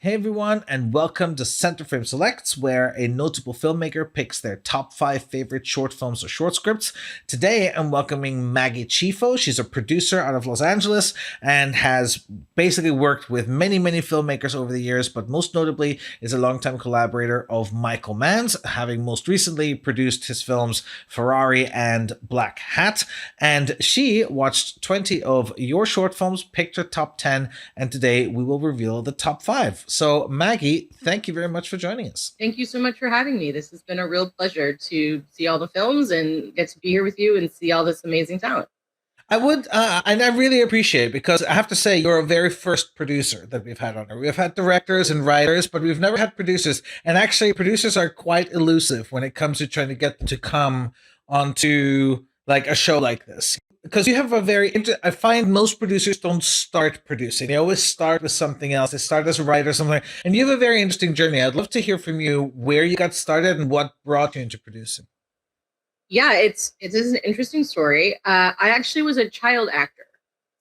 Hey everyone, and welcome to CenterFrame Selects, where a notable filmmaker picks their top 5 favorite short films or short scripts. Today, I'm welcoming Maggie Chieffo. She's a producer out of Los Angeles and has basically worked with many filmmakers over the years, but most notably is a longtime collaborator of Michael Mann's, having most recently produced his films Ferrari and Blackhat. And she watched 20 of your short films, picked her top 10, and today we will reveal the top 5. So, Maggie, thank you very much for joining us. Thank you so much for having me. This has been a real pleasure to see all the films and get to be here with you and see all this amazing talent. And I really appreciate it because I have to say, you're a very first producer that we've had on here. We've had directors and writers, but we've never had producers. And actually, producers are quite elusive when it comes to trying to get them to come onto like a show like this. Because you have a I find most producers don't start producing. They always start with something else. They start as a writer or something. And you have a very interesting journey. I'd love to hear from you where you got started and what brought you into producing. Yeah, it is an interesting story. I actually was a child actor,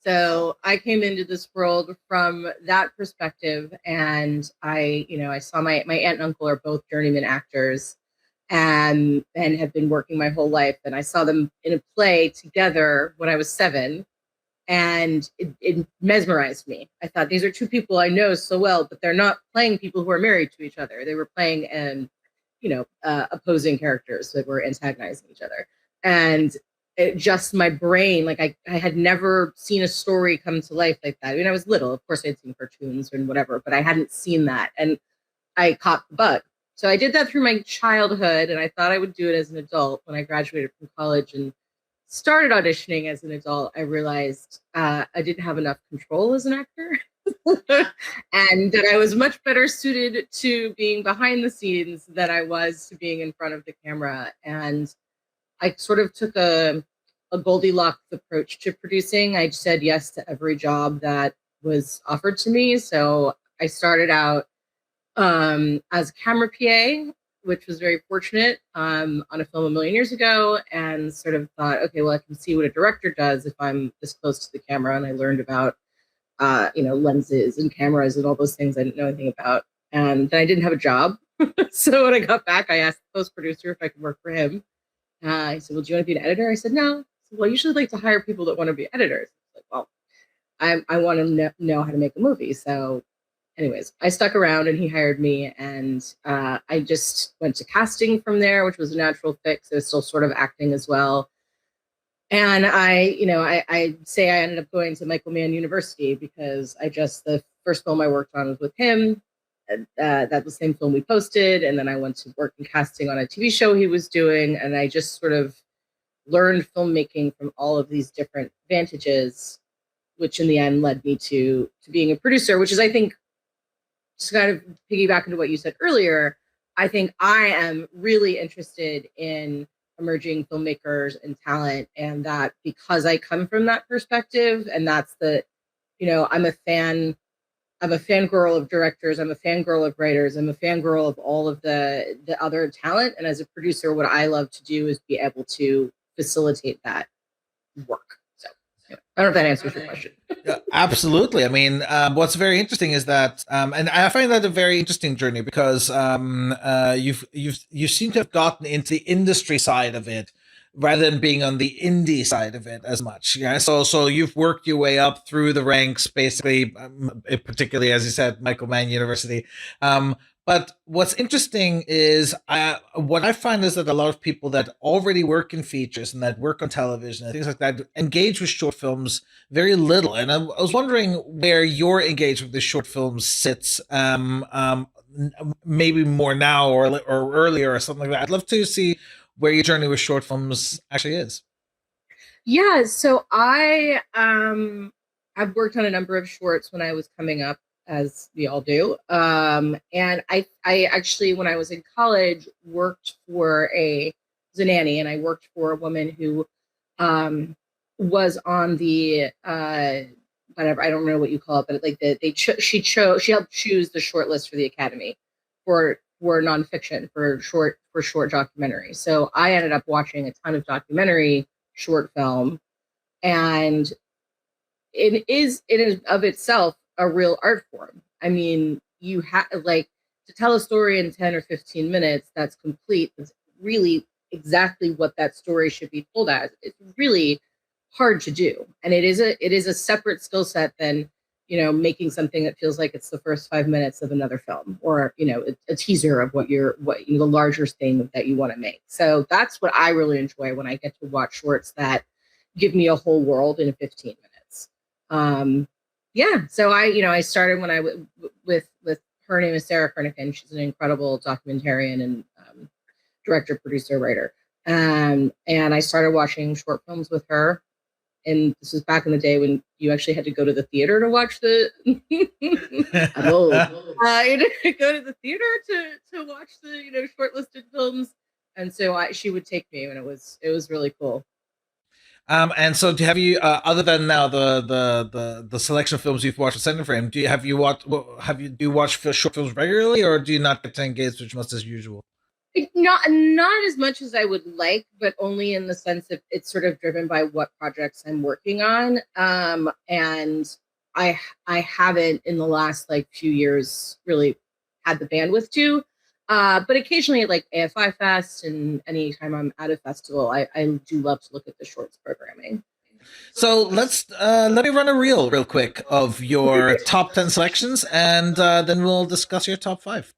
so I came into this world from that perspective, and I saw my aunt and uncle are both journeyman actors, and have been working my whole life, and I saw them in a play together when I was 7, and it mesmerized me. I thought these are two people I know so well, but they're not playing people who are married to each other. They were playing opposing characters that were antagonizing each other. And it just my brain, like I had never seen a story come to life like that. I mean, I was little, of course I'd seen cartoons and whatever, but I hadn't seen that. And I caught the bug. So I did that through my childhood, and I thought I would do it as an adult. When I graduated from college and started auditioning as an adult, I realized I didn't have enough control as an actor. And that I was much better suited to being behind the scenes than I was to being in front of the camera. And I sort of took a Goldilocks approach to producing. I said yes to every job that was offered to me. So I started out as a camera PA, which was very fortunate, on a film a million years ago, and sort of thought, okay, well, I can see what a director does if I'm this close to the camera. And I learned about lenses and cameras and all those things I didn't know anything about. And then I didn't have a job. So when I got back, I asked the post producer if I could work for him. He said, well, do you want to be an editor? I said, no. I said, well, I usually like to hire people that want to be editors. I was like, well, I want to know how to make a movie. So anyways, I stuck around and he hired me, and I just went to casting from there, which was a natural fit. So I was still sort of acting as well. And I say I ended up going to Michael Mann University because the first film I worked on was with him. That was the same film we posted. And then I went to work in casting on a TV show he was doing. And I just sort of learned filmmaking from all of these different vantages, which in the end led me to being a producer, which is, I think, to kind of piggyback into what you said earlier, I think I am really interested in emerging filmmakers and talent, and that because I come from that perspective, and that's I'm a fangirl of directors, I'm a fangirl of writers, I'm a fangirl of all of the other talent. And as a producer, what I love to do is be able to facilitate that work. So yeah. I don't know if that answers your question. Yeah, absolutely. I mean, what's very interesting is that, and I find that a very interesting journey because you seem to have gotten into the industry side of it rather than being on the indie side of it as much. Yeah, so you've worked your way up through the ranks, basically, particularly as you said, Michael Mann University. But what's interesting is what I find is that a lot of people that already work in features and that work on television and things like that engage with short films very little. And I was wondering where your engagement with the short films sits, maybe more now or earlier or something like that. I'd love to see where your journey with short films actually is. Yeah, so I've worked on a number of shorts when I was coming up, as we all do. And I actually, when I was in college, worked for was a nanny, and I worked for a woman who was on the whatever, I don't know what you call it, but like she helped choose the short list for the Academy for nonfiction, for short documentary. So I ended up watching a ton of documentary short film, and it is of itself a real art form. I mean, you have like to tell a story in 10 or 15 minutes that's complete, that's really exactly what that story should be told as. It's really hard to do, and it is a separate skill set than making something that feels like it's the first 5 minutes of another film, or a teaser of what the larger thing that you want to make. So that's what I really enjoy, when I get to watch shorts that give me a whole world in 15 minutes. Yeah, so I started when with her name is Sarah Kernigan. She's an incredible documentarian and director, producer, writer. And I started watching short films with her. And this was back in the day when you actually had to go to the theater to watch the. I'm old. You had to go to the theater to watch the shortlisted films, and so she would take me, and it was really cool. And so, have you, other than now the selection of films you've watched with CenterFrame, do you watch short films regularly, or do you not get to engage as much as usual? Not as much as I would like, but only in the sense that it's sort of driven by what projects I'm working on. And I haven't in the last few years really had the bandwidth to. But occasionally at AFI Fest and anytime I'm at a festival, I do love to look at the shorts programming. So let me run a reel real quick of your top 10 selections, and then we'll discuss your top 5.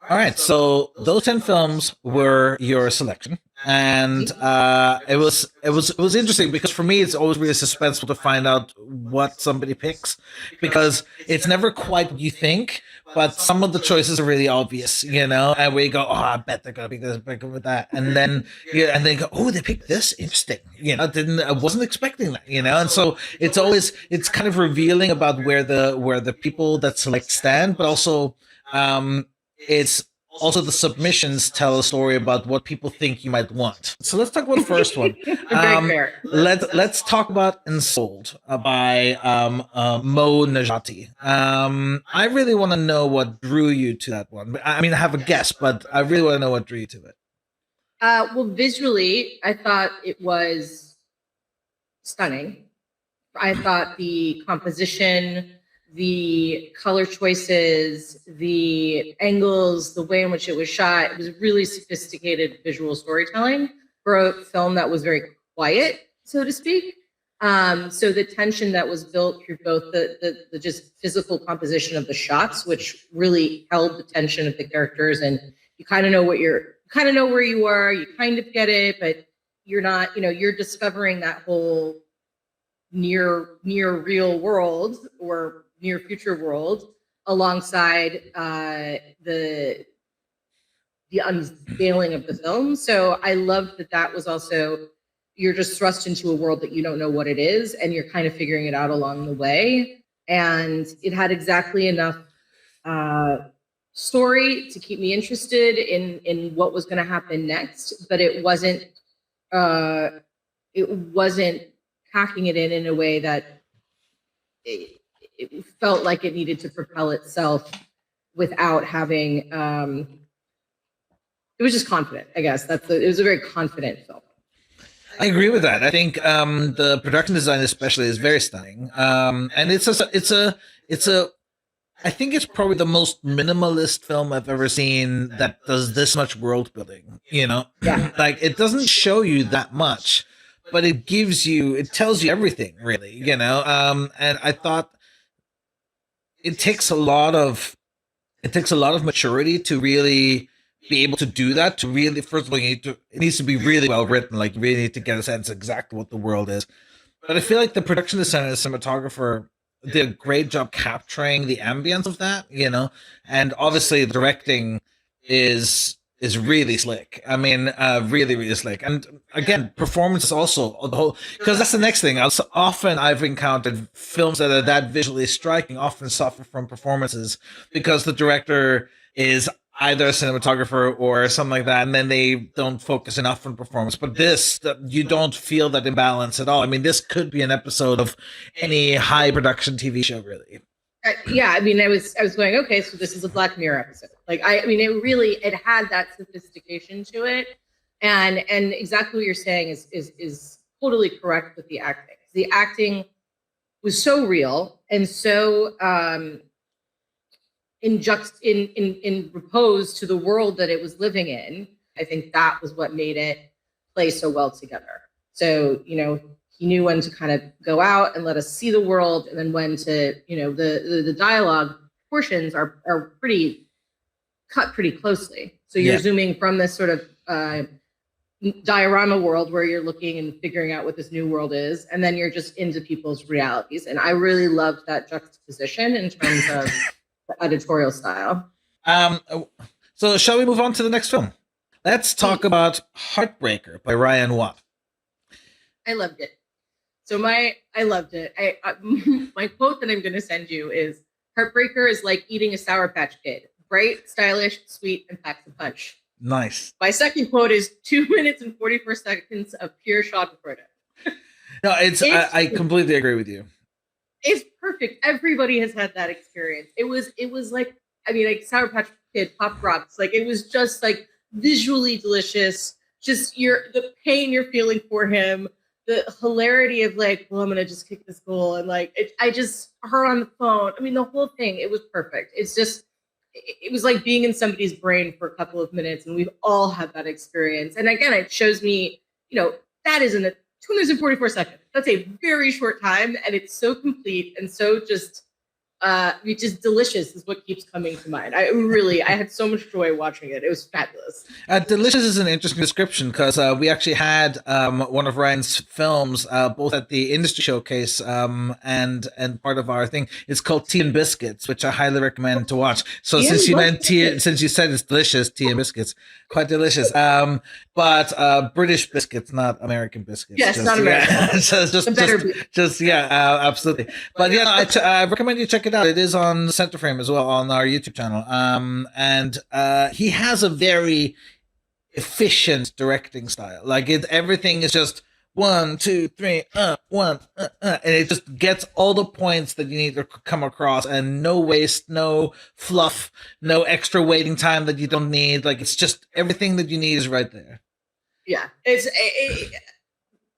All right, so those 10 films were your selection, and it was interesting because for me it's always really suspenseful to find out what somebody picks, because it's never quite what you think, but some of the choices are really obvious, and we go, oh, I bet they're gonna pick this, pick with that, and then go, oh, they picked this, interesting, I wasn't expecting that, and so it's kind of revealing about where the people that select stand, but also it's also the submissions tell a story about what people think you might want. So let's talk about the first one. Let's talk about Ensouled by Mo Najati. I really want to know what drew you to that one. I mean, I have a guess, but I really want to know what drew you to it. Well, visually, I thought it was stunning. I thought the composition, the color choices, the angles, the way in which it was shot, it was really sophisticated visual storytelling for a film that was very quiet, so to speak. So the tension that was built through both the just physical composition of the shots, which really held the tension of the characters, and you kind of know where you are, you kind of get it, but you're not, you're discovering that whole near real world or near future world alongside the unveiling of the film. So I loved that was also, you're just thrust into a world that you don't know what it is, and you're kind of figuring it out along the way. And it had exactly enough story to keep me interested in what was going to happen next, but it wasn't packing it in a way that it felt like it needed to propel itself without having. It was just confident, I guess. It was a very confident film. I agree with that. I think the production design, especially, is very stunning. And it's a. I think it's probably the most minimalist film I've ever seen that does this much world building. You know, like it doesn't show you that much, but it tells you everything, really. You know, and I thought it takes a lot of maturity to really be able to do that. To really, first of all, it needs to be really well written. Like, you really need to get a sense of exactly what the world is. But I feel like the production designer and the cinematographer did a great job capturing the ambience of that, you know. And obviously, the directing is really slick. I mean, really, really slick. And again, performance is also the whole, because that's the next thing. Often I've encountered films that are that visually striking often suffer from performances because the director is either a cinematographer or something like that, and then they don't focus enough on performance. But you don't feel that imbalance at all. I mean, this could be an episode of any high production TV show, really. Yeah, I mean, I was going, okay, so this is a Black Mirror episode. Like, I mean, it had that sophistication to it, and exactly what you're saying is totally correct with the acting. The acting was so real and so in repose to the world that it was living in. I think that was what made it play so well together. So, you know, he knew when to kind of go out and let us see the world, and then when to, you know, the dialogue portions are cut pretty closely. So you're zooming from this sort of diorama world where you're looking and figuring out what this new world is, and then you're just into people's realities. And I really loved that juxtaposition in terms of the editorial style. So shall we move on to the next film? Let's talk about Heartbreaker by Ryan Watt. I loved it. So I loved it. My quote that I'm going to send you is, Heartbreaker is like eating a Sour Patch Kid. Bright, stylish, sweet, and packs a punch. Nice. My second quote is 2 minutes and 44 seconds of pure Schadenfreude. No, I completely agree with you. It's perfect. Everybody has had that experience. It was like, I mean, like Sour Patch Kid, Pop Rocks. Like, it was just like visually delicious. Just the pain you're feeling for him, the hilarity of like, well, I'm gonna just kick this goal, and like, her on the phone. I mean, the whole thing. It was perfect. It's just, it was like being in somebody's brain for a couple of minutes, and we've all had that experience. And again, it shows me, you know, that isn't 2 minutes and 44 seconds. That's a very short time, and it's so complete and so just delicious is what keeps coming to mind. I had so much joy watching it. It was fabulous. Delicious is an interesting description because we actually had one of Ryan's films both at the industry showcase and part of our thing. It's called Tea and Biscuits, which I highly recommend to watch. So since you said it's delicious, Tea and Biscuits, quite delicious. But British biscuits, not American biscuits. Yes, not American. Absolutely. But yeah, I recommend you check it out. It is on CenterFrame as well on our YouTube channel. And he has a very efficient directing style. Like, everything is just 1, 2, 3, and it just gets all the points that you need to come across, and no waste, no fluff, no extra waiting time that you don't need. Like, it's just everything that you need is right there. Yeah,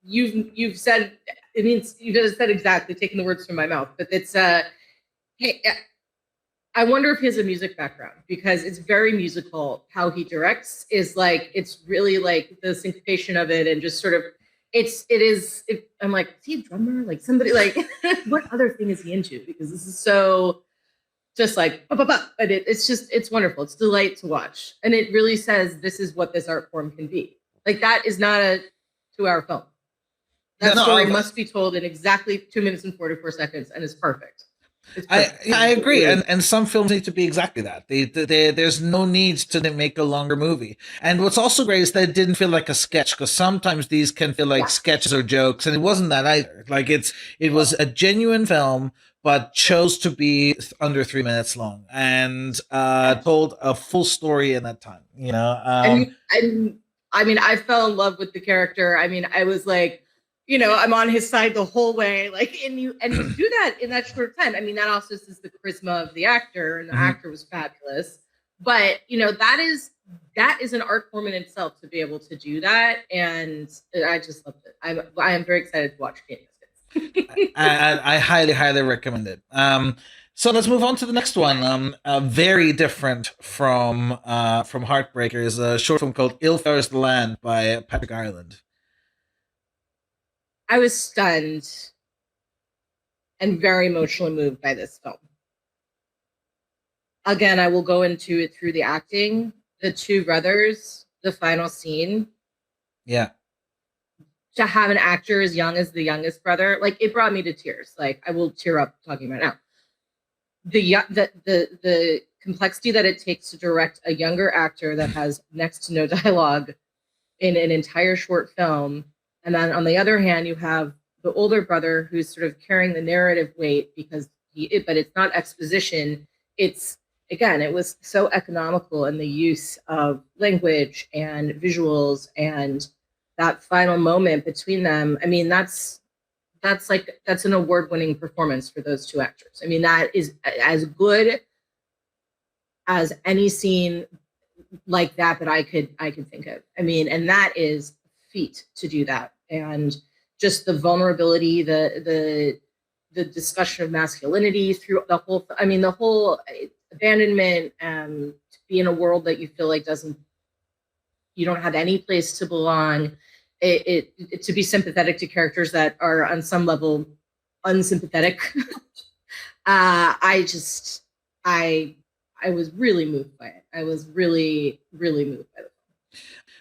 you've said, it means you just said exactly, taking the words from my mouth. But it's hey, I wonder if he has a music background, because it's very musical. How he directs is like, it's really like the syncopation of it, and just sort of, I'm like, is he a drummer? Like, somebody, like, what other thing is he into? Because this is so just like, but it's wonderful. It's a delight to watch. And it really says, this is what this art form can be. Like, that is not a 2-hour film. That story must be told in exactly 2 minutes and 44 seconds, and it's perfect. I agree, and some films need to be exactly that. There's no need to make a longer movie. And what's also great is that it didn't feel like a sketch, because sometimes these can feel like sketches or jokes, and it wasn't that either. Like, it was a genuine film, but chose to be under 3 minutes long, and told a full story in that time. You know, and I mean, I fell in love with the character. I mean, I was like, you know, I'm on his side the whole way. Like, and you do that in that short time. I mean, that also is the charisma of the actor, and the actor was fabulous. But you know, that is an art form in itself to be able to do that, and I just loved it. I am very excited to watch Candy Biscuits. I highly recommend it. So let's move on to the next one. Very different from Heartbreaker is a short film called Ill Fares the Land by Patrick Ireland. I was stunned and very emotionally moved by this film. Again, I will go into it through the acting. The two brothers, the final scene. Yeah. To have an actor as young as the youngest brother, like, it brought me to tears. Like, I will tear up talking about it now. The complexity that it takes to direct a younger actor that has next to no dialogue in an entire short film. And then on the other hand, you have the older brother who's sort of carrying the narrative weight because but it's not exposition. It's, again, it was so economical in the use of language and visuals, and that final moment between them. I mean, that's an award-winning performance for those two actors. I mean, that is as good as any scene like that I could think of. I mean, and that is a feat to do that. And just the vulnerability, the discussion of masculinity through the whole, I mean, the whole abandonment, to be in a world that you feel like you don't have any place to belong. It to be sympathetic to characters that are on some level unsympathetic. I was really moved by it. I was really moved by it.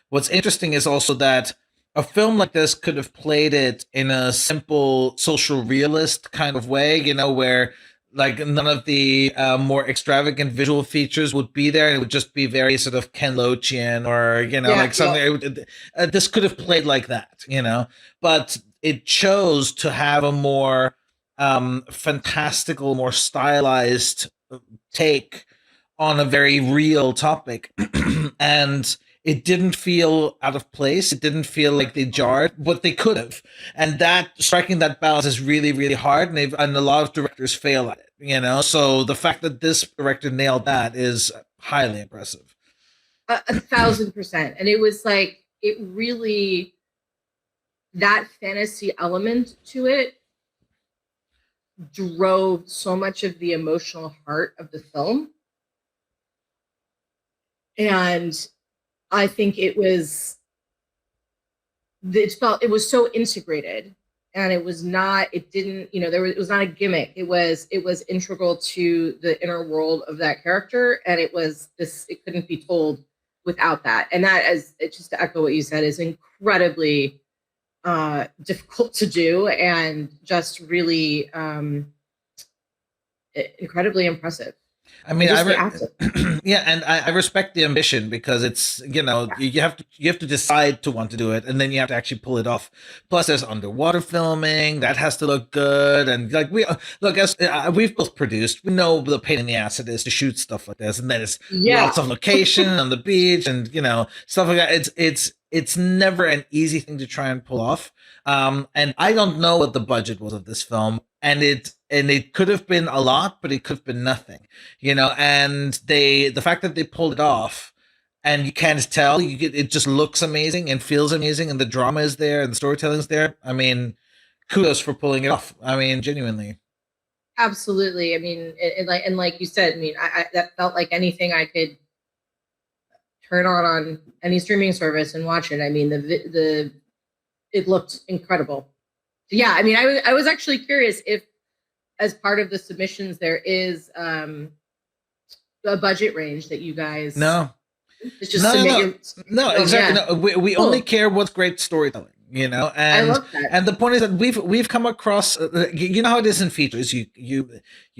What's interesting is also that a film like this could have played it in a simple social realist kind of way, you know, where like none of the more extravagant visual features would be there. It would just be very sort of Ken Loachian or, you know, like something. Yeah. This could have played like that, you know, but it chose to have a more fantastical, more stylized take on a very real topic. And it didn't feel out of place. It didn't feel like they jarred, but they could have. And that striking that balance is really hard, and a lot of directors fail at it, you know? So the fact that this director nailed that is highly impressive. 1,000%. And it was like, it really, that fantasy element to it drove so much of the emotional heart of the film. And I think it was so integrated, and it was not a gimmick. It was integral to the inner world of that character. And it couldn't be told without that. And that, as just to echo what you said, is incredibly difficult to do, and just really incredibly impressive. I mean, yeah, and I respect the ambition, because it's, you know, you have to decide to want to do it, and then you have to actually pull it off. Plus, there's underwater filming that has to look good, and like we've both produced, we know the pain in the ass it is to shoot stuff like this, and then it's lots of location on the beach, and, you know, stuff like that. It's never an easy thing to try and pull off. And I don't know what the budget was of this film, and it could have been a lot, but it could have been nothing, you know. And the fact that they pulled it off, and you can't tell, it just looks amazing and feels amazing, and the drama is there and the storytelling is there. I mean, kudos for pulling it off. I mean, genuinely. Absolutely. I mean, like you said, I mean, I that felt like anything I could turn on any streaming service and watch it. I mean, it looked incredible. Yeah, I mean, I was actually curious if, as part of the submissions, there is a budget range that you guys. No. It's just no, exactly. Yeah. No, we only care what's great storytelling, you know. And I love that. And the point is that we've come across, you know how it is in features. You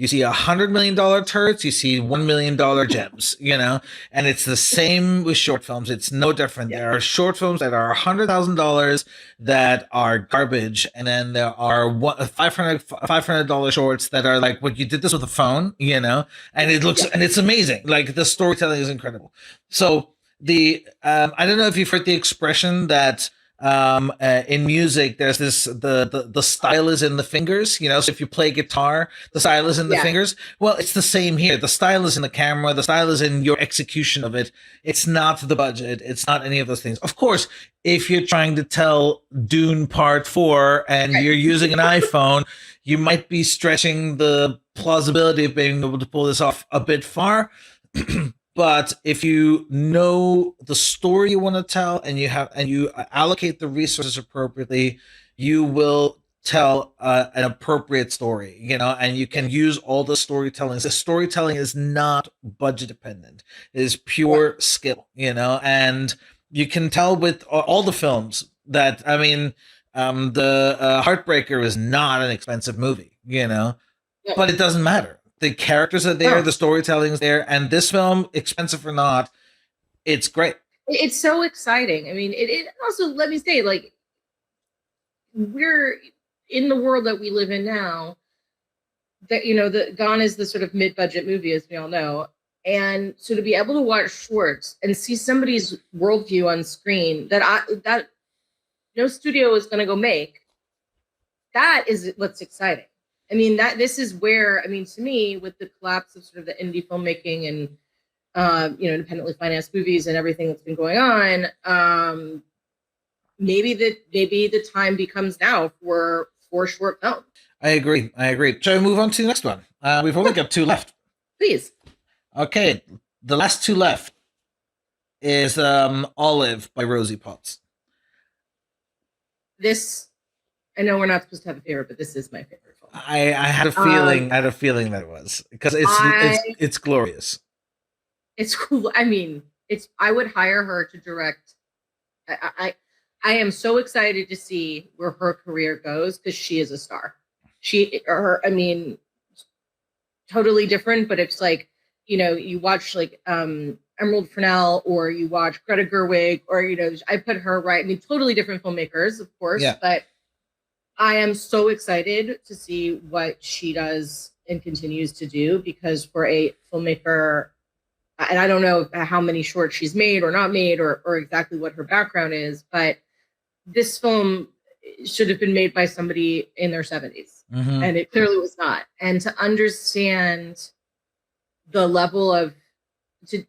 see $100 million turrets, you see $1 million gems, you know. And it's the same with short films. It's no different. Yeah. There are short films that are $100,000 that are garbage, and then there are $500 shorts that are like, what, you did this with a phone, you know. And it looks and it's amazing. Like, the storytelling is incredible. So I don't know if you've heard the expression that In music, there's this the style is in the fingers. You know, so if you play guitar, the style is in the Yeah. fingers. Well, it's the same here. The style is in the camera. The style is in your execution of it. It's not the budget. It's not any of those things. Of course, if you're trying to tell Dune Part 4 and Right. you're using an iPhone, you might be stretching the plausibility of being able to pull this off a bit far. But if you know the story you want to tell and you allocate the resources appropriately, you will tell an appropriate story, you know, and you can use all the storytelling. The storytelling is not budget dependent; it is pure skill, you know, and you can tell with all the films that, I mean, the Heartbreaker is not an expensive movie, you know, Yeah. but it doesn't matter. The characters are there, No. the storytelling's there, and this film, expensive or not, it's great. It's so exciting. I mean, it also, let me say, like, we're in the world that we live in now, that, you know, the Gone is the sort of mid-budget movie, as we all know. And so to be able to watch shorts and see somebody's worldview on screen that no studio is going to go make, that is what's exciting. I mean, that this is where, I mean, to me, with the collapse of sort of the indie filmmaking and you know, independently financed movies and everything that's been going on, maybe the time becomes now for short film. I agree. Shall we move on to the next one? We've only got two left. Please. Okay, the last two left is Olive by Rosie Potts. This, I know we're not supposed to have a favorite, but this is my favorite film. I had a feeling. I had a feeling that it was, because it's glorious. It's cool. I mean, I would hire her to direct. I am so excited to see where her career goes, because she is a star. I mean, totally different, but it's like, you know, you watch like Emerald Fennell, or you watch Greta Gerwig, or, you know, I put her right. I mean, totally different filmmakers, of course, yeah. But I am so excited to see what she does and continues to do, because for a filmmaker, and I don't know how many shorts she's made or not made, or exactly what her background is, but this film should have been made by somebody in their 70s, and it clearly was not. And to understand the level of to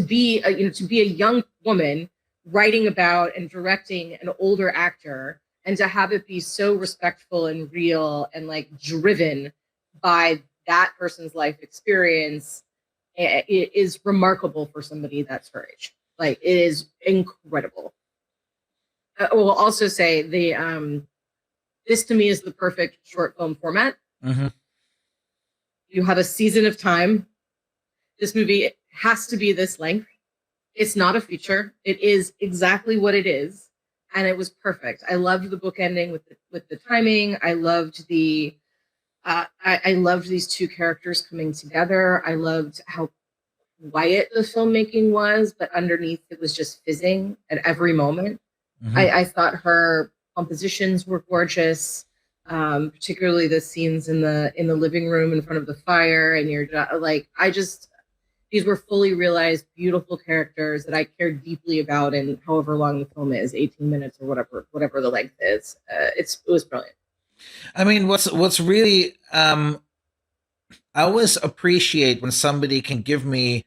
be a young woman writing about and directing an older actor, and to have it be so respectful and real and like driven by that person's life experience, it is remarkable for somebody that's her age. Like, it is incredible. I will also say this to me is the perfect short film format. You have a season of time. This movie has to be this length. It's not a feature. It is exactly what it is, and it was perfect. I loved the book ending with the timing. I loved I loved these two characters coming together. I loved how quiet the filmmaking was, but underneath it was just fizzing at every moment. I thought her compositions were gorgeous, particularly the scenes in the living room in front of the fire, and you're like, these were fully realized, beautiful characters that I cared deeply about, and however long the film is, 18 minutes or whatever the length is, it was brilliant. I mean, what's really I always appreciate when somebody can give me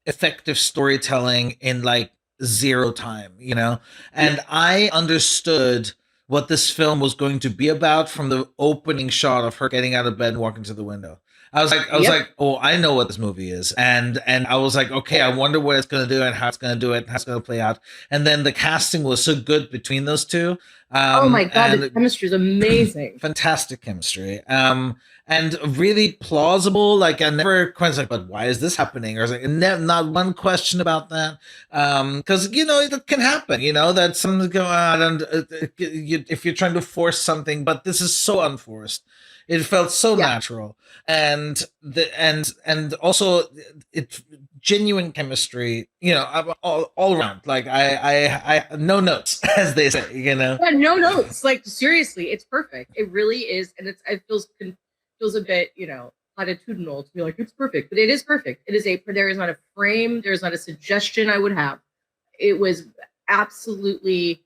effective storytelling in like zero time, you know? And I understood what this film was going to be about from the opening shot of her getting out of bed and walking to the window. I was like, oh, I know what this movie is. And I was like, okay, I wonder what it's going to do and how it's going to do it and how it's going to play out. And then the casting was so good between those two. Oh my God, the chemistry is amazing. Fantastic chemistry. And really plausible. Like, I never quite like, but why is this happening? Or like, not one question about that. Because, you know, it can happen, you know, that something's going on, and if you're trying to force something, but this is so unforced. It felt so natural, and also it's genuine chemistry, you know, all around. Like, I no notes, as they say, you know. Yeah, no notes. Like, seriously, it's perfect. It really is, and it feels a bit, you know, platitudinal to be like it's perfect, but it is perfect. There is not a frame, there's not a suggestion I would have. It was absolutely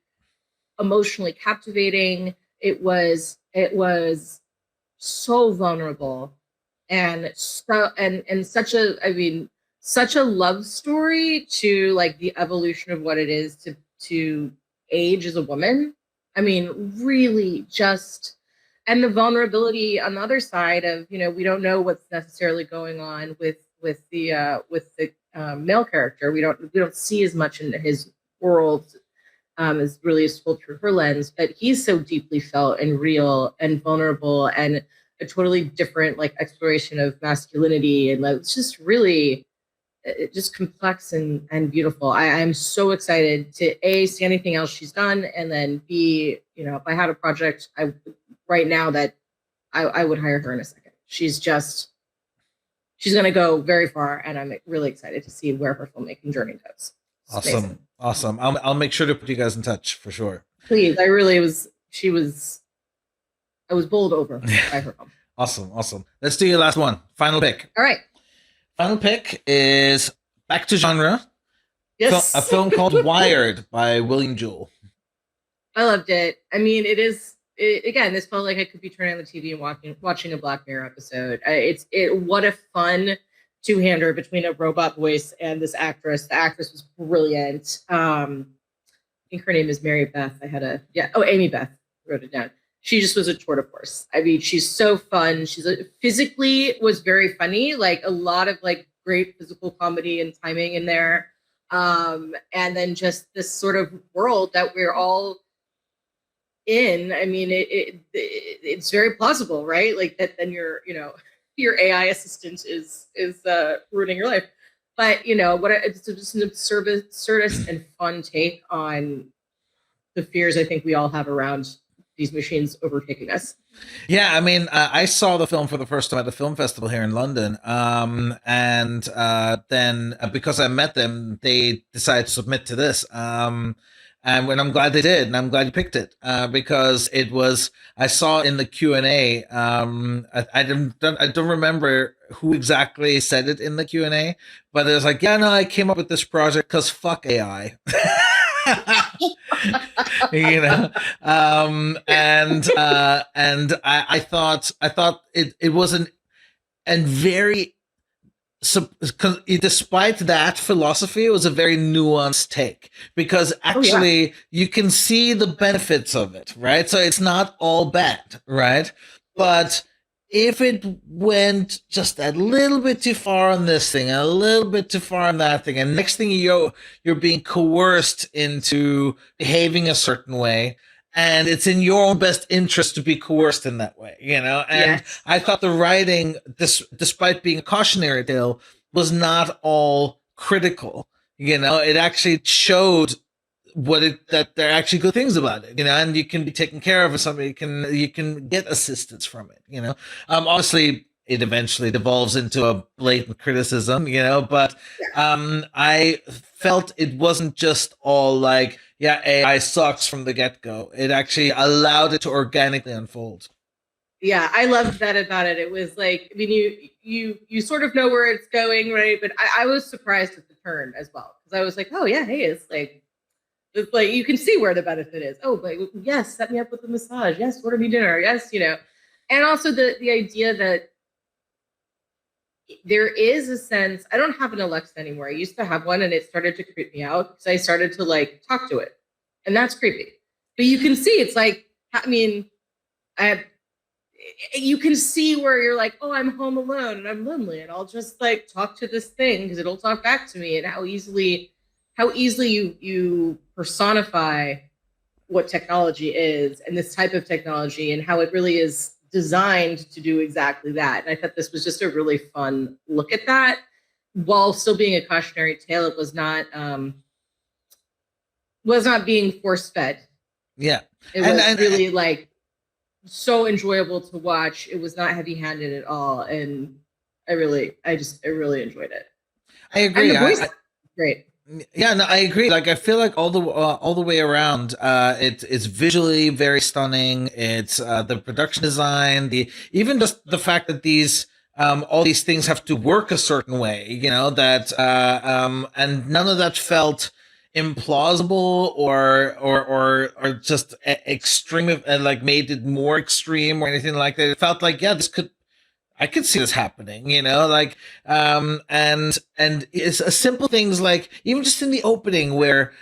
emotionally captivating. It was so vulnerable and such a love story to like the evolution of what it is to age as a woman. I mean, really just, and the vulnerability on the other side of, we don't know what's necessarily going on with the male character. We don't see as much in his world as really is told through her lens, but he's so deeply felt and real and vulnerable and a totally different like exploration of masculinity, and it's just really just complex and beautiful. I'm so excited to see anything else she's done, and then B, if I had a project right now that I would hire her in a second. She's going to go very far, and I'm really excited to see where her filmmaking journey goes. Awesome. I'll make sure to put you guys in touch for sure. Please, I was bowled over by her film. Awesome. Let's do your last one. Final pick. All right. Final pick is back to genre. Yes. A film called Wired by William Jewell. I loved it. I mean, again, this felt like I could be turning on the TV and watching a Black Mirror episode. What a fun two-hander between a robot voice and this actress. The actress was brilliant. I think her name is Mary Beth. Amy Beth, wrote it down. She just was a tour de force. I mean, she's so fun. Physically was very funny, like a lot of like great physical comedy and timing in there. And then just this sort of world that we're all in. I mean, it's very plausible, right? Like that then your AI assistant is ruining your life. But it's just an absurdist and fun take on the fears I think we all have around these machines overtaking us. Yeah, I mean, I saw the film for the first time at the film festival here in London, and then because I met them, they decided to submit to this. And when I'm glad they did, and I'm glad you picked it because it was. I saw in the Q&A. I don't remember who exactly said it in the Q&A, but it was like, yeah, no, I came up with this project because fuck AI. And I thought it wasn't, and very, despite that philosophy, it was a very nuanced take because actually you can see the benefits of it, right? So it's not all bad, right? But if it went just a little bit too far on this thing, a little bit too far on that thing, and next thing you're being coerced into behaving a certain way, and it's in your own best interest to be coerced in that way, And yes. I thought the writing, despite being a cautionary tale, was not all critical. It actually showed that there are actually good things about it, and you can be taken care of, or somebody you can get assistance from it, obviously it eventually devolves into a blatant criticism, but I felt it wasn't just all like, yeah, AI sucks from the get-go. It actually allowed it to organically unfold. Yeah, I loved that about it. It was like, I mean, you sort of know where it's going, right? But I was surprised at the turn as well, because I was like, oh yeah, hey, it's like you can see where the benefit is. Oh, but yes, set me up with a massage. Yes, order me dinner. Yes, and also the idea that there is a sense. I don't have an Alexa anymore. I used to have one, and it started to creep me out because I started to like talk to it, and that's creepy. But you can see it's like, I mean, you can see where you're like, oh, I'm home alone and I'm lonely, and I'll just like talk to this thing because it'll talk back to me, and how easily you personify what technology is, and this type of technology, and how it really is designed to do exactly that. And I thought this was just a really fun look at that, while still being a cautionary tale. It was not being force fed. Yeah, it was really like so enjoyable to watch. It was not heavy handed at all, and I really enjoyed it. I agree. And the voice, great. Yeah, no, I agree. Like, I feel like all the way around, it's visually very stunning. It's the production design, even just the fact that these all these things have to work a certain way, that and none of that felt implausible or just extreme and like made it more extreme or anything like that. It felt like, yeah, I could see this happening, like and it's a simple things like even just in the opening where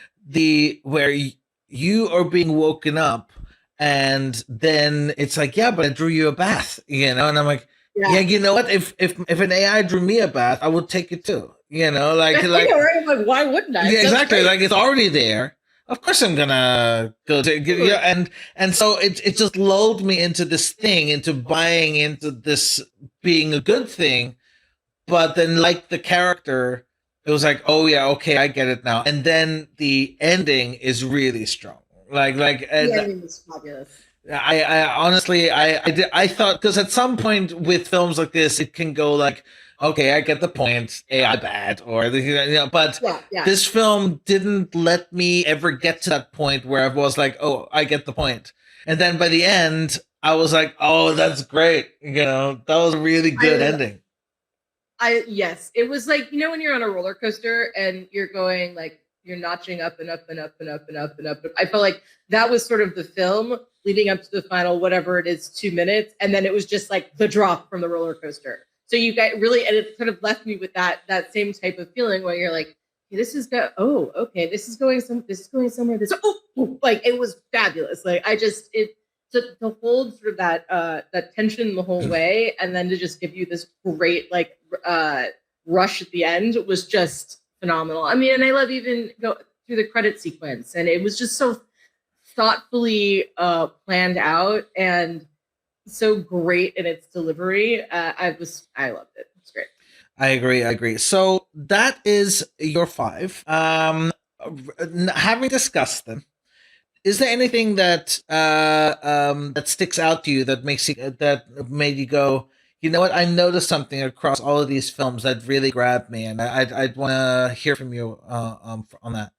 you are being woken up and then it's like, yeah, but I drew you a bath, and I'm like, yeah, Yeah. you know what? If an AI drew me a bath, I would take it too. I know, right? I'm like, why wouldn't I? Yeah, That's exactly. great. Like it's already there. Of course, I'm gonna go to and so it just lulled me into this thing, into buying into this being a good thing. But then, like the character, it was like, oh yeah, okay, I get it now. And then the ending is really strong. The ending was fabulous. I honestly, I thought, because at some point with films like this, it can go like, okay, I get the point, AI bad, or but Yeah, yeah. this film didn't let me ever get to that point where I was like, oh, I get the point, and then by the end, I was like, oh, that's great, that was a really good ending. Yes, it was like, when you're on a roller coaster and you're going like, you're notching up and up and up and up and up and up. I felt like that was sort of the film leading up to the final, whatever it is, 2 minutes. And then it was just like the drop from the roller coaster. So you got really, and it sort of left me with that same type of feeling where you're like, hey, this is okay, this is going somewhere. Like it was fabulous. Like to hold sort of that tension the whole way, and then to just give you this great like rush at the end was just phenomenal. I mean, and I love even go through the credit sequence, and it was just so thoughtfully planned out and so great in its delivery. I loved it. It's great. I agree. So that is your five. Having discussed them, is there anything that that sticks out to you that that made you go, you know what? I noticed something across all of these films that really grabbed me, and I'd want to hear from you on that.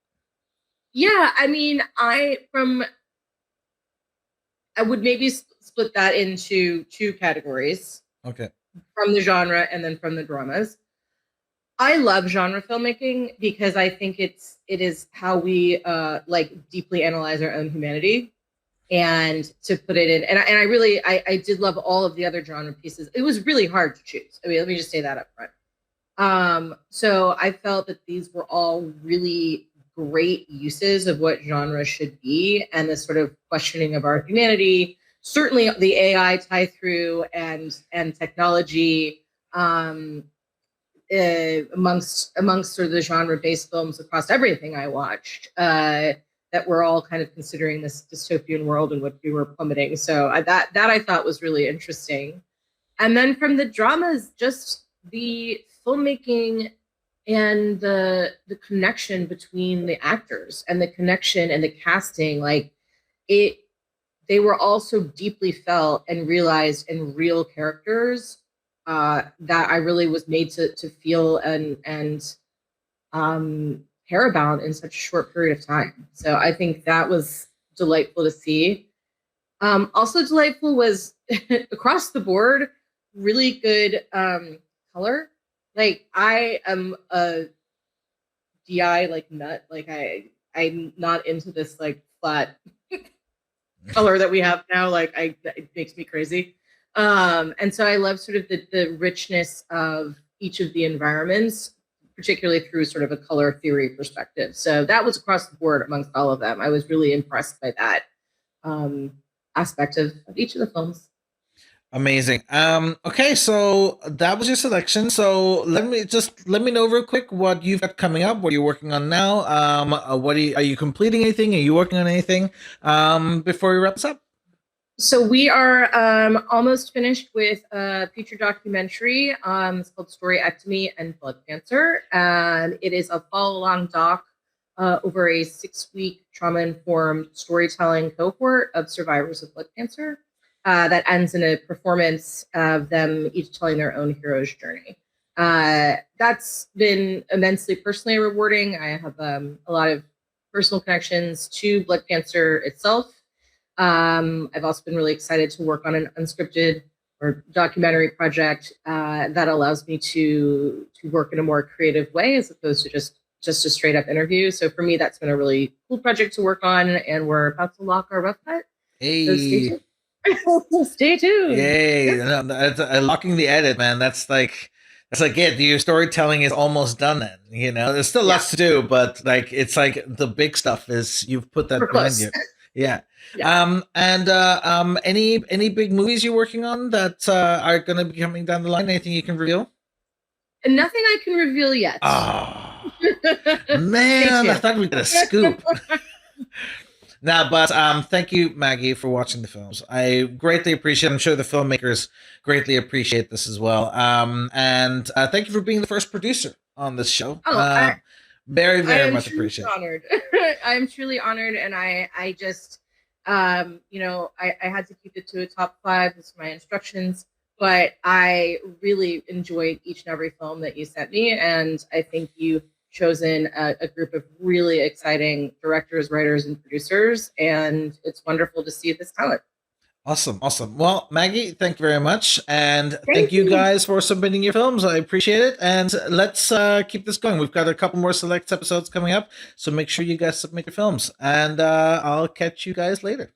Yeah, I mean, I would maybe split that into two categories. Okay. From the genre and then from the dramas. I love genre filmmaking because I think it is how we like deeply analyze our own humanity, and to put it in, and I really did love all of the other genre pieces. It was really hard to choose. I mean, let me just say that up front. So I felt that these were all really great uses of what genre should be, and this sort of questioning of our humanity. Certainly, the AI tie through and technology. Amongst sort of the genre-based films across everything I watched, that we're all kind of considering this dystopian world and what we were plummeting. So that I thought was really interesting. And then from the dramas, just the filmmaking and the connection between the actors and the connection and the casting, like they were all so deeply felt and realized and real characters that I really was made to feel and care about in such a short period of time. So I think that was delightful to see. Also delightful was across the board, really good color. Like I am a DI like nut. Like I'm not into this like flat color that we have now. Like it makes me crazy. And so I love sort of the richness of each of the environments, particularly through sort of a color theory perspective. So that was across the board amongst all of them. I was really impressed by that aspect of each of the films. Amazing. Okay, so that was your selection. So let me know real quick what you've got coming up. What are you working on now? What are you completing anything? Are you working on anything? Before we wrap this up. So we are almost finished with a feature documentary. It's called Storyectomy and Blood Cancer, and it is a follow-along doc over a 6-week trauma-informed storytelling cohort of survivors of blood cancer that ends in a performance of them each telling their own hero's journey. That's been immensely personally rewarding. I have a lot of personal connections to blood cancer itself. I've also been really excited to work on an unscripted or documentary project that allows me to work in a more creative way as opposed to just a straight up interview. So for me, that's been a really cool project to work on, and we're about to lock our rough cut. So stay Hey, tuned. Stay tuned. yay! No, locking the edit, man. That's like it. Your storytelling is almost done. Then there's still lots to do, but like it's like the big stuff is you've put that We're behind close. you. Yeah. Yeah. Any big movies you're working on that are going to be coming down the line? Anything you can reveal? And nothing I can reveal yet. Oh man, I thought we got a scoop. No, but thank you, Maggie, for watching the films. I greatly appreciate it. I'm sure the filmmakers greatly appreciate this as well. And thank you for being the first producer on this show. Oh, very, very much appreciated. Honored. I'm truly honored, and I just, I had to keep it to a top 5. This is my instructions, but I really enjoyed each and every film that you sent me, and I think you've chosen a group of really exciting directors, writers, and producers, and it's wonderful to see this talent. Awesome. Well, Maggie, thank you very much. And thank you guys for submitting your films. I appreciate it. And let's keep this going. We've got a couple more Selects episodes coming up, so make sure you guys submit your films. And I'll catch you guys later.